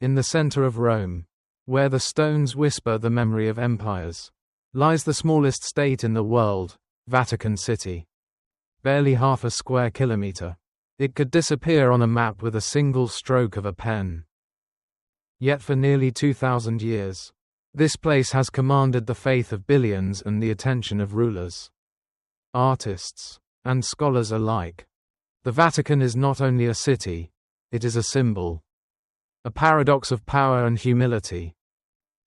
In the center of Rome, where the stones whisper the memory of empires, lies the smallest state in the world, Vatican City. Barely half a square kilometer. It could disappear on a map with a single stroke of a pen. Yet for nearly 2,000 years, this place has commanded the faith of billions and the attention of rulers, artists, and scholars alike. The Vatican is not only a city, it is a symbol. A paradox of power and humility.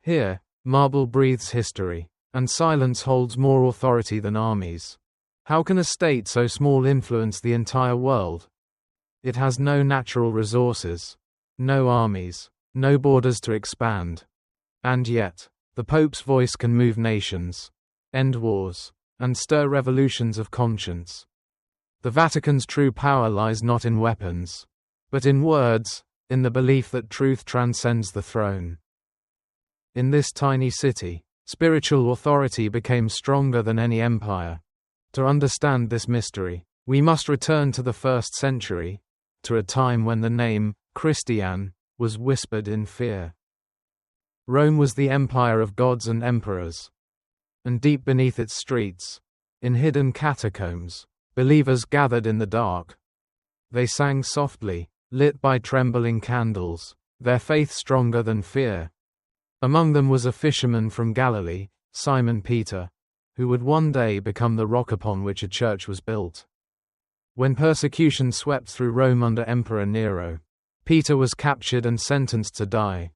Here, marble breathes history, and silence holds more authority than armies. How can a state so small influence the entire world? It has no natural resources, no armies, no borders to expand. And yet, the Pope's voice can move nations, end wars, and stir revolutions of conscience. The Vatican's true power lies not in weapons, but in words, in the belief that truth transcends the throne. In this tiny city, spiritual authority became stronger than any empire. To understand this mystery, we must return to the 1st century, to a time when the name, Christian, was whispered in fear. Rome was the empire of gods and emperors. And deep beneath its streets, in hidden catacombs, believers gathered in the dark. They sang softly, lit by trembling candles, their faith stronger than fear. Among them was a fisherman from Galilee, Simon Peter, who would one day become the rock upon which a church was built. When persecution swept through Rome under Emperor Nero, Peter was captured and sentenced to die.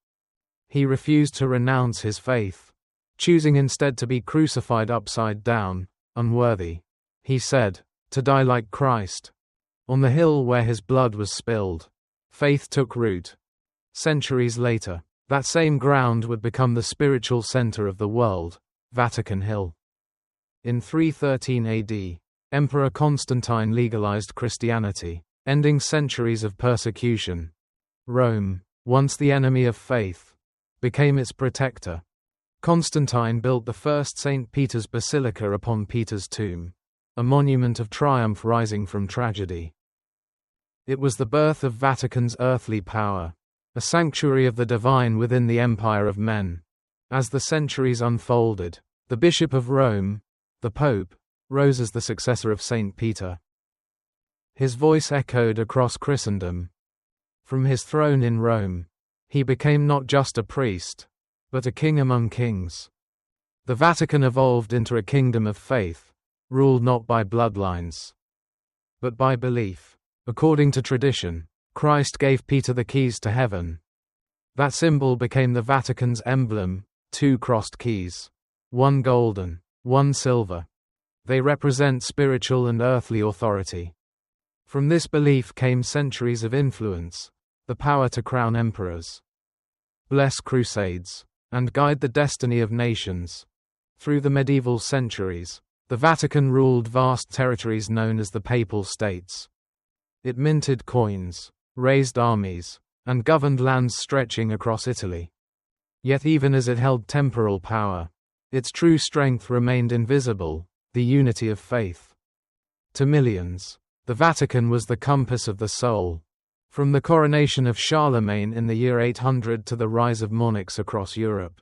He refused to renounce his faith, choosing instead to be crucified upside down, unworthy, he said, to die like Christ. On the hill where his blood was spilled, faith took root. Centuries later, that same ground would become the spiritual center of the world, Vatican Hill. In 313 AD, Emperor Constantine legalized Christianity, ending centuries of persecution. Rome, once the enemy of faith, became its protector. Constantine built the first St. Peter's Basilica upon Peter's tomb, a monument of triumph rising from tragedy. It was the birth of Vatican's earthly power, a sanctuary of the divine within the empire of men. As the centuries unfolded, the Bishop of Rome, the Pope, rose as the successor of St. Peter. His voice echoed across Christendom. From his throne in Rome, he became not just a priest, but a king among kings. The Vatican evolved into a kingdom of faith, ruled not by bloodlines, but by belief. According to tradition, Christ gave Peter the keys to heaven. That symbol became the Vatican's emblem, 2 crossed keys, 1 golden, 1 silver. They represent spiritual and earthly authority. From this belief came centuries of influence, the power to crown emperors, bless crusades, and guide the destiny of nations. Through the medieval centuries, the Vatican ruled vast territories known as the Papal States. It minted coins, raised armies, and governed lands stretching across Italy. Yet even as it held temporal power, its true strength remained invisible, the unity of faith. To millions, the Vatican was the compass of the soul. From the coronation of Charlemagne in the year 800 to the rise of monarchs across Europe,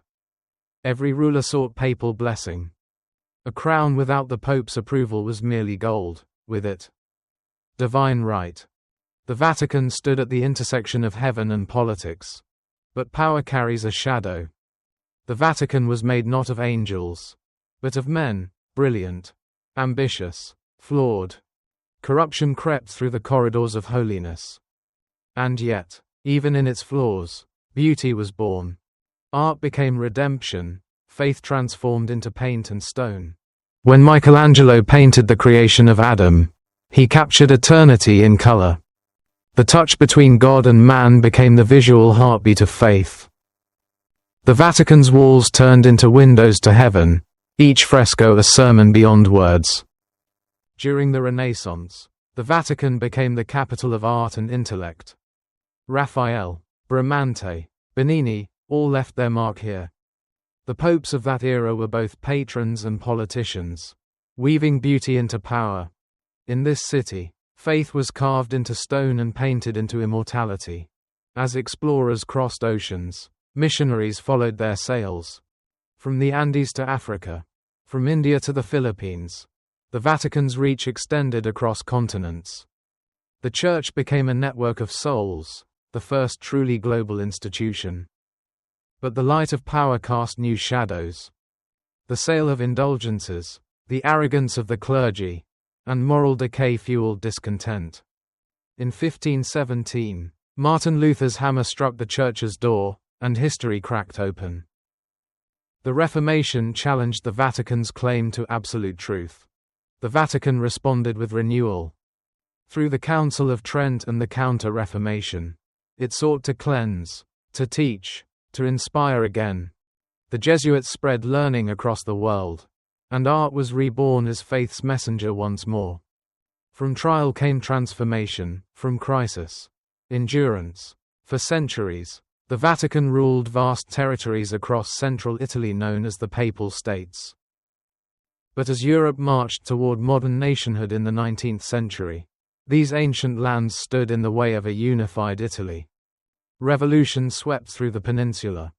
every ruler sought papal blessing. A crown without the Pope's approval was merely gold, with it, divine right. The Vatican stood at the intersection of heaven and politics. But power carries a shadow. The Vatican was made not of angels, but of men, brilliant, ambitious, flawed. Corruption crept through the corridors of holiness. And yet, even in its flaws, beauty was born. Art became redemption, faith transformed into paint and stone. When Michelangelo painted the creation of Adam, he captured eternity in color. The touch between God and man became the visual heartbeat of faith. The Vatican's walls turned into windows to heaven, each fresco a sermon beyond words. During the Renaissance, the Vatican became the capital of art and intellect. Raphael, Bramante, Bernini, all left their mark here. The popes of that era were both patrons and politicians, weaving beauty into power. In this city, faith was carved into stone and painted into immortality. As explorers crossed oceans, missionaries followed their sails. From the Andes to Africa, from India to the Philippines, the Vatican's reach extended across continents. The Church became a network of souls, the first truly global institution. But the light of power cast new shadows. The sale of indulgences, the arrogance of the clergy, and moral decay fueled discontent. In 1517, Martin Luther's hammer struck the Church's door, and history cracked open. The Reformation challenged the Vatican's claim to absolute truth. The Vatican responded with renewal. Through the Council of Trent and the Counter-Reformation, it sought to cleanse, to teach, to inspire again. The Jesuits spread learning across the world, and art was reborn as faith's messenger once more. From trial came transformation, from crisis, endurance. For centuries, the Vatican ruled vast territories across central Italy known as the Papal States. But as Europe marched toward modern nationhood in the 19th century, these ancient lands stood in the way of a unified Italy. Revolution swept through the peninsula.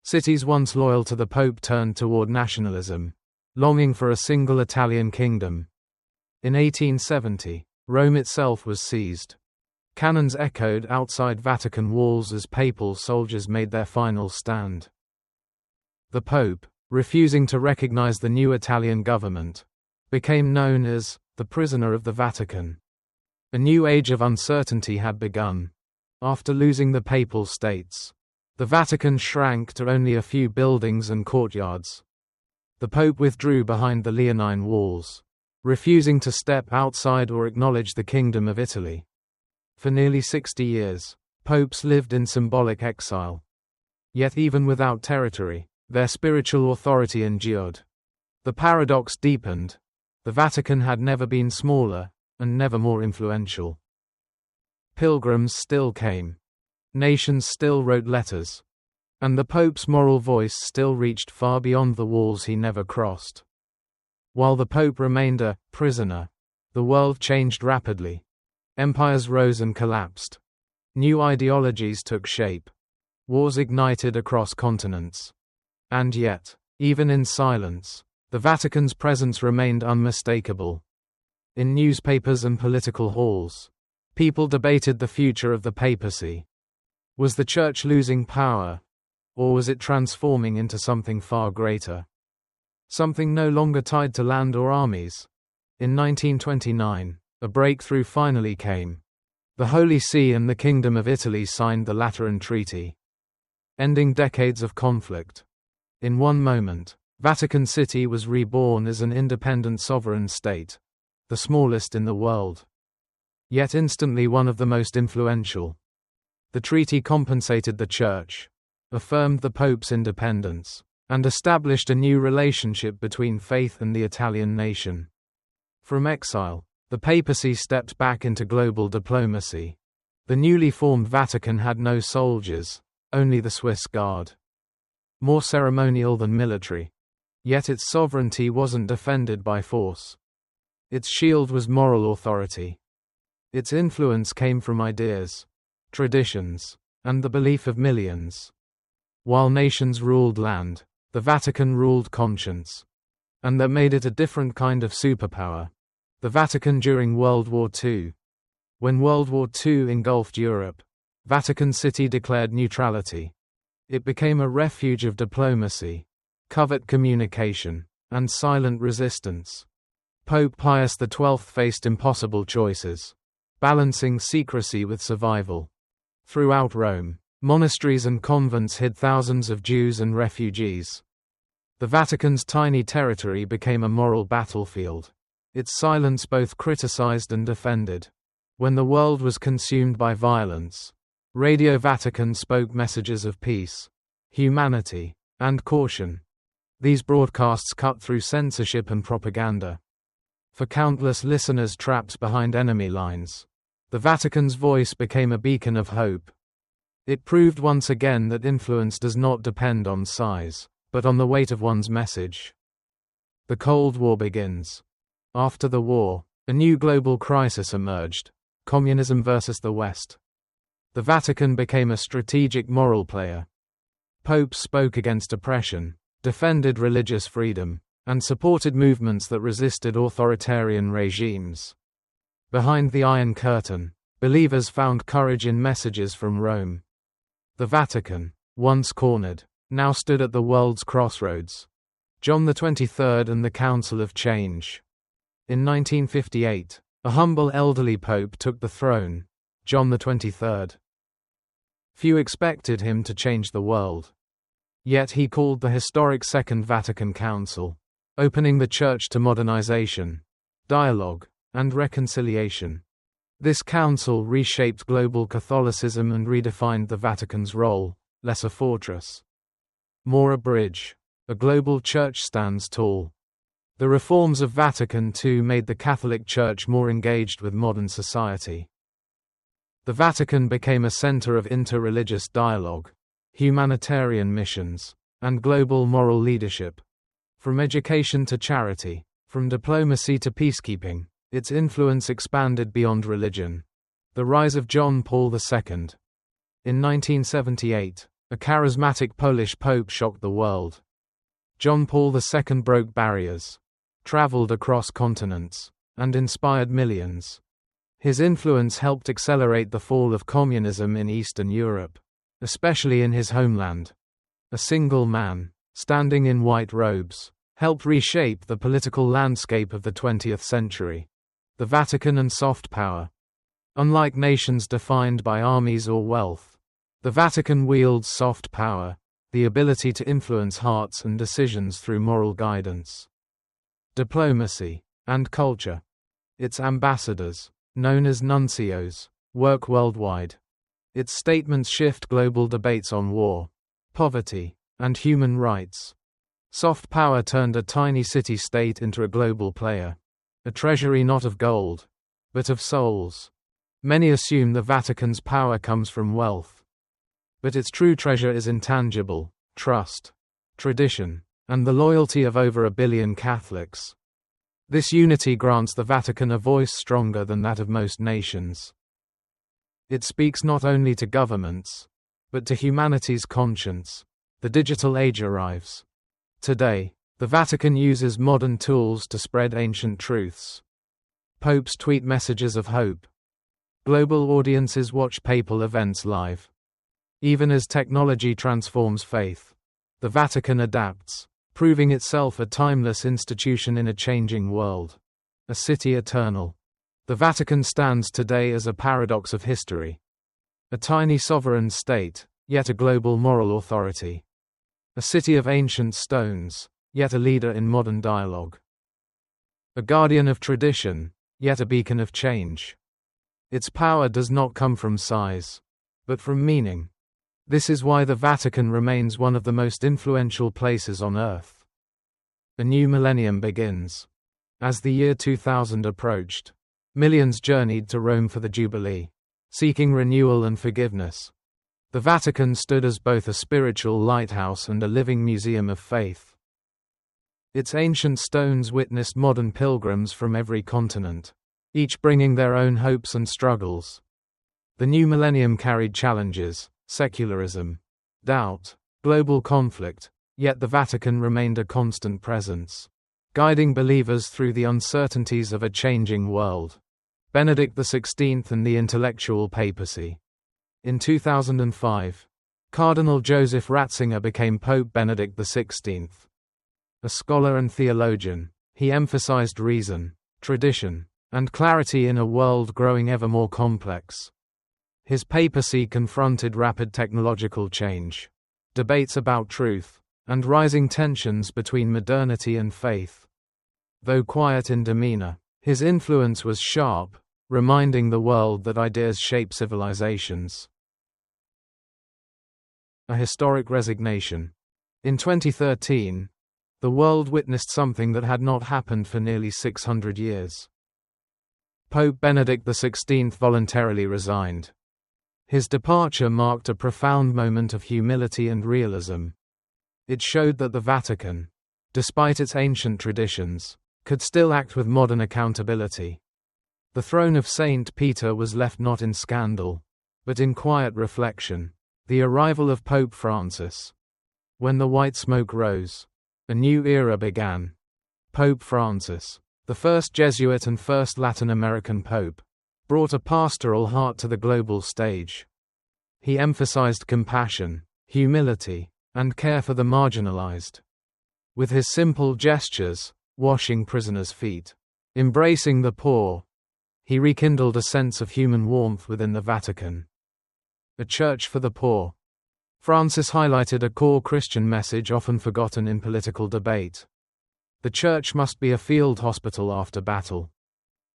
Cities once loyal to the Pope turned toward nationalism, longing for a single Italian kingdom. In 1870, Rome itself was seized. Cannons echoed outside Vatican walls as papal soldiers made their final stand. The Pope, refusing to recognize the new Italian government, became known as the prisoner of the Vatican. A new age of uncertainty had begun. After losing the Papal States, the Vatican shrank to only a few buildings and courtyards. The Pope withdrew behind the Leonine walls, refusing to step outside or acknowledge the Kingdom of Italy. For nearly 60 years, popes lived in symbolic exile. Yet even without territory, their spiritual authority endured. The paradox deepened. The Vatican had never been smaller, and never more influential. Pilgrims still came. Nations still wrote letters. And the Pope's moral voice still reached far beyond the walls he never crossed. While the Pope remained a prisoner, the world changed rapidly. Empires rose and collapsed. New ideologies took shape. Wars ignited across continents. And yet, even in silence, the Vatican's presence remained unmistakable. In newspapers and political halls, people debated the future of the papacy. Was the Church losing power? Or was it transforming into something far greater? Something no longer tied to land or armies. In 1929, a breakthrough finally came. The Holy See and the Kingdom of Italy signed the Lateran Treaty, ending decades of conflict. In one moment, Vatican City was reborn as an independent sovereign state, the smallest in the world, yet instantly one of the most influential. The treaty compensated the Church, affirmed the Pope's independence, and established a new relationship between faith and the Italian nation. From exile, the papacy stepped back into global diplomacy. The newly formed Vatican had no soldiers, only the Swiss Guard. More ceremonial than military. Yet its sovereignty wasn't defended by force. Its shield was moral authority. Its influence came from ideas, traditions, and the belief of millions. While nations ruled land, the Vatican ruled conscience. And that made it a different kind of superpower. The Vatican during World War II. When World War II engulfed Europe, Vatican City declared neutrality. It became a refuge of diplomacy, covert communication, and silent resistance. Pope Pius XII faced impossible choices, balancing secrecy with survival. Throughout Rome, monasteries and convents hid thousands of Jews and refugees. The Vatican's tiny territory became a moral battlefield. Its silence both criticized and defended. When the world was consumed by violence, Radio Vatican spoke messages of peace, humanity, and caution. These broadcasts cut through censorship and propaganda. For countless listeners trapped behind enemy lines, the Vatican's voice became a beacon of hope. It proved once again that influence does not depend on size, but on the weight of one's message. The Cold War begins. After the war, a new global crisis emerged: communism versus the West. The Vatican became a strategic moral player. Popes spoke against oppression, defended religious freedom, and supported movements that resisted authoritarian regimes. Behind the Iron Curtain, believers found courage in messages from Rome. The Vatican, once cornered, now stood at the world's crossroads. John XXIII and the Council of Change. In 1958, a humble elderly pope took the throne, John XXIII. Few expected him to change the world. Yet he called the historic Second Vatican Council, opening the Church to modernization, dialogue, and reconciliation. This council reshaped global Catholicism and redefined the Vatican's role, less a fortress, more a bridge. A global church stands tall. The reforms of Vatican II made the Catholic Church more engaged with modern society. The Vatican became a center of interreligious dialogue, humanitarian missions, and global moral leadership. From education to charity, from diplomacy to peacekeeping, its influence expanded beyond religion. The rise of John Paul II. In 1978, a charismatic Polish pope shocked the world. John Paul II broke barriers, traveled across continents, and inspired millions. His influence helped accelerate the fall of communism in Eastern Europe, especially in his homeland. A single man, standing in white robes, helped reshape the political landscape of the 20th century. The Vatican and soft power. Unlike nations defined by armies or wealth, the Vatican wields soft power, the ability to influence hearts and decisions through moral guidance, diplomacy, and culture. Its ambassadors, known as nuncios, work worldwide. Its statements shift global debates on war, poverty, and human rights. Soft power turned a tiny city-state into a global player, a treasury not of gold, but of souls. Many assume the Vatican's power comes from wealth. But its true treasure is intangible: trust, tradition, and the loyalty of over 1 billion Catholics. This unity grants the Vatican a voice stronger than that of most nations. It speaks not only to governments, but to humanity's conscience. The digital age arrives. Today, the Vatican uses modern tools to spread ancient truths. Popes tweet messages of hope. Global audiences watch papal events live. Even as technology transforms faith, the Vatican adapts, proving itself a timeless institution in a changing world. A city eternal. The Vatican stands today as a paradox of history. A tiny sovereign state, yet a global moral authority. A city of ancient stones, yet a leader in modern dialogue. A guardian of tradition, yet a beacon of change. Its power does not come from size, but from meaning. This is why the Vatican remains one of the most influential places on earth. A new millennium begins. As the year 2000 approached, millions journeyed to Rome for the Jubilee, seeking renewal and forgiveness. The Vatican stood as both a spiritual lighthouse and a living museum of faith. Its ancient stones witnessed modern pilgrims from every continent, each bringing their own hopes and struggles. The new millennium carried challenges: secularism, doubt, global conflict, yet the Vatican remained a constant presence, guiding believers through the uncertainties of a changing world. Benedict XVI and the intellectual papacy. In 2005, Cardinal Joseph Ratzinger became Pope Benedict XVI. A scholar and theologian, he emphasized reason, tradition, and clarity in a world growing ever more complex. His papacy confronted rapid technological change, debates about truth, and rising tensions between modernity and faith. Though quiet in demeanor, his influence was sharp, reminding the world that ideas shape civilizations. A historic resignation. In 2013, the world witnessed something that had not happened for nearly 600 years. Pope Benedict XVI voluntarily resigned. His departure marked a profound moment of humility and realism. It showed that the Vatican, despite its ancient traditions, could still act with modern accountability. The throne of Saint Peter was left not in scandal, but in quiet reflection. The arrival of Pope Francis. When the white smoke rose, a new era began. Pope Francis, the first Jesuit and first Latin American pope, brought a pastoral heart to the global stage. He emphasized compassion, humility, and care for the marginalized. With his simple gestures, washing prisoners' feet, embracing the poor, he rekindled a sense of human warmth within the Vatican. A church for the poor. Francis highlighted a core Christian message often forgotten in political debate. The church must be a field hospital after battle.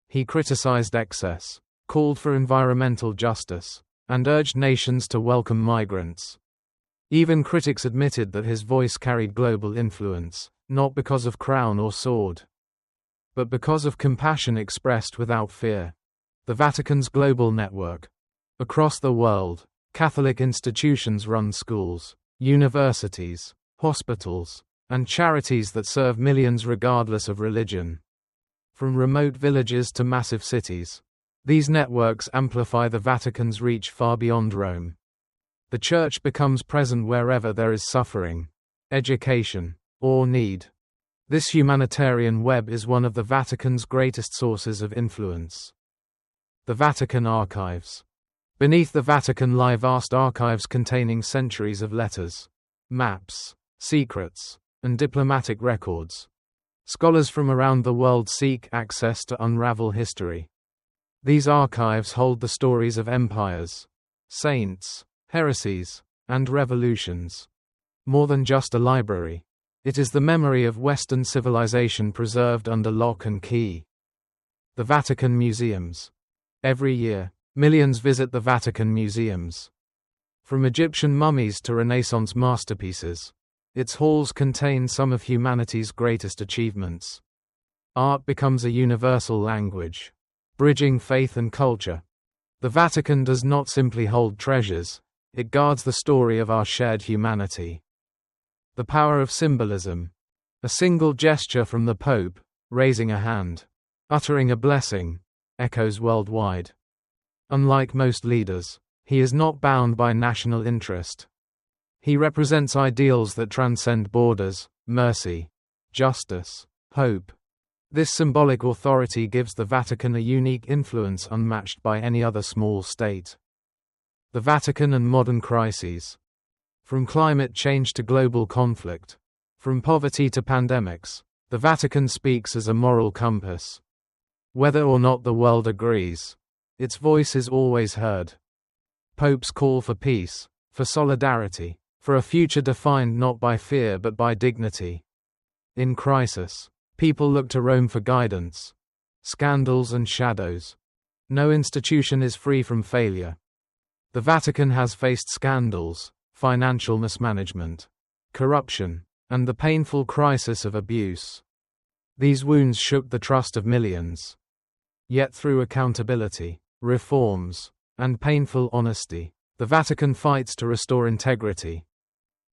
He criticized excess, called for environmental justice, and urged nations to welcome migrants. Even critics admitted that his voice carried global influence, not because of crown or sword, but because of compassion expressed without fear. The Vatican's global network. Across the world, Catholic institutions run schools, universities, hospitals, and charities that serve millions regardless of religion. From remote villages to massive cities, these networks amplify the Vatican's reach far beyond Rome. The Church becomes present wherever there is suffering, education, or need. This humanitarian web is one of the Vatican's greatest sources of influence. The Vatican Archives. Beneath the Vatican lie vast archives containing centuries of letters, maps, secrets, and diplomatic records. Scholars from around the world seek access to unravel history. These archives hold the stories of empires, saints, heresies, and revolutions. More than just a library, it is the memory of Western civilization preserved under lock and key. The Vatican Museums. Every year, millions visit the Vatican museums. From Egyptian mummies to Renaissance masterpieces, its halls contain some of humanity's greatest achievements. Art becomes a universal language, bridging faith and culture. The Vatican does not simply hold treasures, it guards the story of our shared humanity. The power of symbolism. A single gesture from the Pope, raising a hand, uttering a blessing, echoes worldwide. Unlike most leaders, he is not bound by national interest. He represents ideals that transcend borders: mercy, justice, hope. This symbolic authority gives the Vatican a unique influence unmatched by any other small state. The Vatican and modern crises. From climate change to global conflict, from poverty to pandemics, the Vatican speaks as a moral compass. Whether or not the world agrees, its voice is always heard. Popes call for peace, for solidarity, for a future defined not by fear but by dignity. In crisis, people look to Rome for guidance. Scandals and shadows. No institution is free from failure. The Vatican has faced scandals, financial mismanagement, corruption, and the painful crisis of abuse. These wounds shook the trust of millions. Yet through accountability, reforms, and painful honesty, the Vatican fights to restore integrity.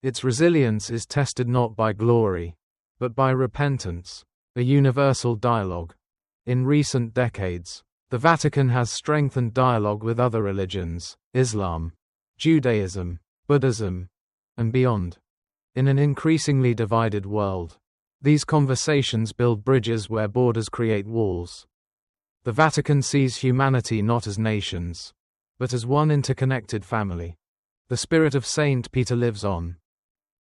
Its resilience is tested not by glory, but by repentance, a universal dialogue. In recent decades, the Vatican has strengthened dialogue with other religions, Islam, Judaism, Buddhism, and beyond. In an increasingly divided world, these conversations build bridges where borders create walls. The Vatican sees humanity not as nations, but as one interconnected family. The spirit of Saint Peter lives on.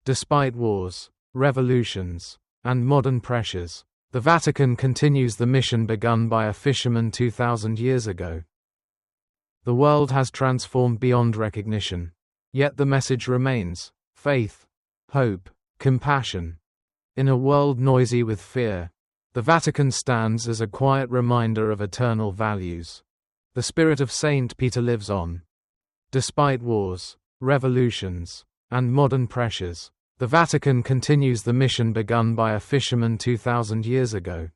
Despite wars, revolutions, and modern pressures, the Vatican continues the mission begun by a fisherman 2,000 years ago. The world has transformed beyond recognition, yet the message remains: faith, hope, compassion. In a world noisy with fear, the Vatican stands as a quiet reminder of eternal values. The spirit of Saint Peter lives on. Despite wars, revolutions, and modern pressures, the Vatican continues the mission begun by a fisherman 2,000 years ago.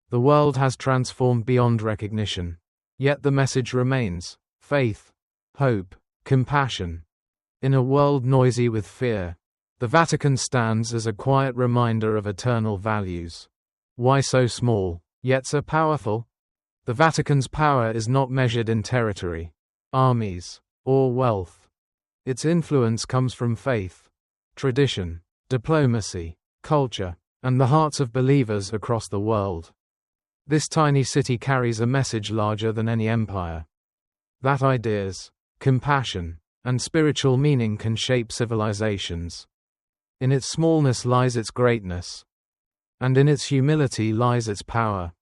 The world has transformed beyond recognition, yet the message remains: faith, hope, compassion. In a world noisy with fear, the Vatican stands as a quiet reminder of eternal values. Why so small, yet so powerful? The Vatican's power is not measured in territory. armies, or wealth. Its influence comes from faith, tradition, diplomacy, culture, and the hearts of believers across the world. This tiny city carries a message larger than any empire. That ideas, compassion, and spiritual meaning can shape civilizations. In its smallness lies its greatness. And in its humility lies its power.